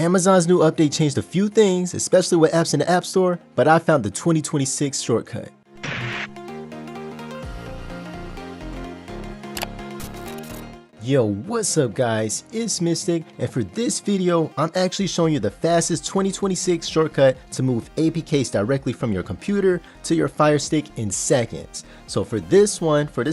Amazon's new update changed a few things, especially with apps in the App Store, but I found the 2026 shortcut. Yo, what's up guys, it's MiSTicR, and for this video, I'm actually showing you the fastest 2026 shortcut to move APKs directly from your computer to your Firestick in seconds. So for this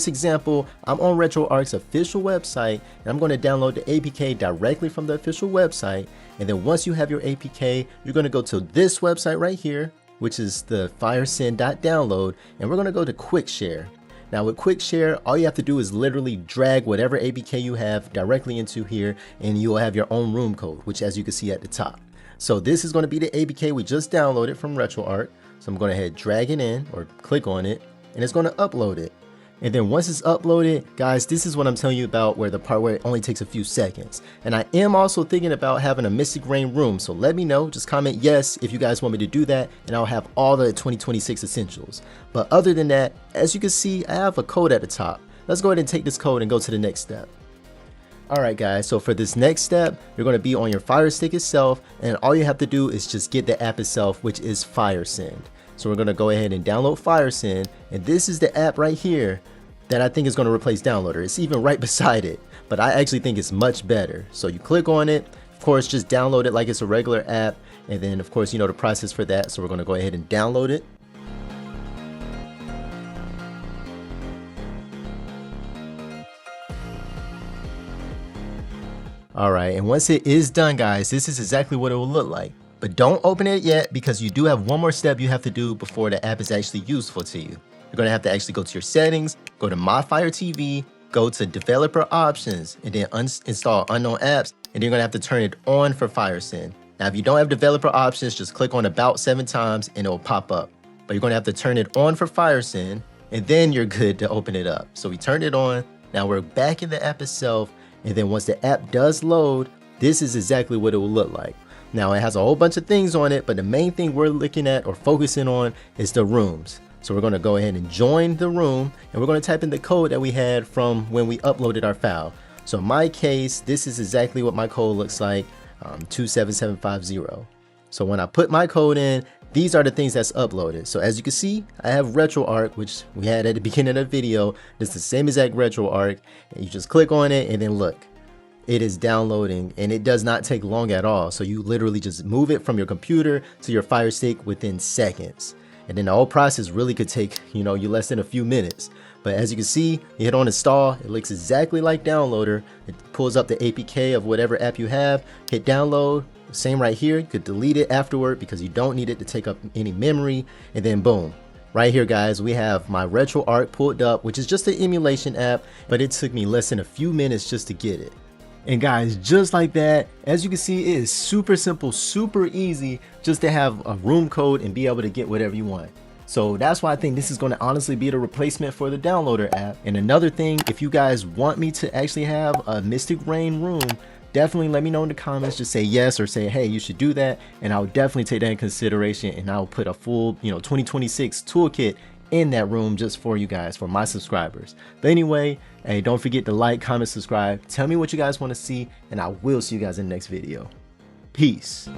example, I'm on RetroArch's official website, and I'm going to download the APK directly from the official website. And then once you have your APK, you're going to go to this website right here, which is the FireSend.download, and we're going to go to Quick Share. Now with Quick Share, all you have to do is literally drag whatever APK you have directly into here, and you will have your own room code, which as you can see at the top. So this is going to be the APK we just downloaded from RetroArch. So I'm going to head drag it in or click on it, and it's going to upload it. And then once it's uploaded, guys, this is what I'm telling you about, where the part where it only takes a few seconds. And I am also thinking about having a MiSTicR4iN room, so let me know, just comment yes if you guys want me to do that, and I'll have all the 2026 essentials. But other than that, as you can see, I have a code at the top. Let's go ahead and take this code and go to the next step. Alright guys, so for this next step, you're going to be on your Firestick itself, and all you have to do is just get the app itself, which is FireSend. So we're going to go ahead and download FireSend, and this is the app right here that I think is going to replace Downloader. It's even right beside it, but I actually think it's much better. So you click on it, of course just download it like it's a regular app, and then of course you know the process for that, so we're going to go ahead and download it. Alright, and once it is done guys, this is exactly what it will look like. But don't open it yet, because you do have one more step you have to do before the app is actually useful to you. You're going to have to actually go to your settings, go to My Fire TV, go to Developer Options, and then uninstall unknown apps, and you're going to have to turn it on for FireSend. Now, if you don't have Developer Options, just click on About 7 times and it will pop up. But you're going to have to turn it on for FireSend, and then you're good to open it up. So we turned it on. Now we're back in the app itself, and then once the app does load, this is exactly what it will look like. Now, it has a whole bunch of things on it, but the main thing we're looking at or focusing on is the rooms. So we're going to go ahead and join the room, and we're going to type in the code that we had from when we uploaded our file. So in my case, this is exactly what my code looks like, 27750. So when I put my code in, these are the things that's uploaded. So as you can see, I have RetroArch, which we had at the beginning of the video. It's the same exact RetroArch, and you just click on it, and then look, it is downloading, and it does not take long at all. So you literally just move it from your computer to your Firestick within seconds. And then the whole process really could take, you less than a few minutes. But as you can see, you hit on install, it looks exactly like Downloader. It pulls up the APK of whatever app you have, hit download, same right here. You could delete it afterward because you don't need it to take up any memory, and then boom. Right here guys, we have my RetroArch pulled up, which is just an emulation app, but it took me less than a few minutes just to get it. And guys, just like that, as you can see, it is super simple, super easy just to have a room code and be able to get whatever you want. So that's why I think this is going to honestly be the replacement for the Downloader app. And another thing, if you guys want me to actually have a MiSTicR4iN room, definitely let me know in the comments. Just say yes or say, hey, you should do that. And I'll definitely take that in consideration, and I'll put a full, 2026 toolkit in that room just for you guys, for my subscribers. But anyway, hey, don't forget to like, comment, subscribe. Tell me what you guys want to see, and I will see you guys in the next video. Peace.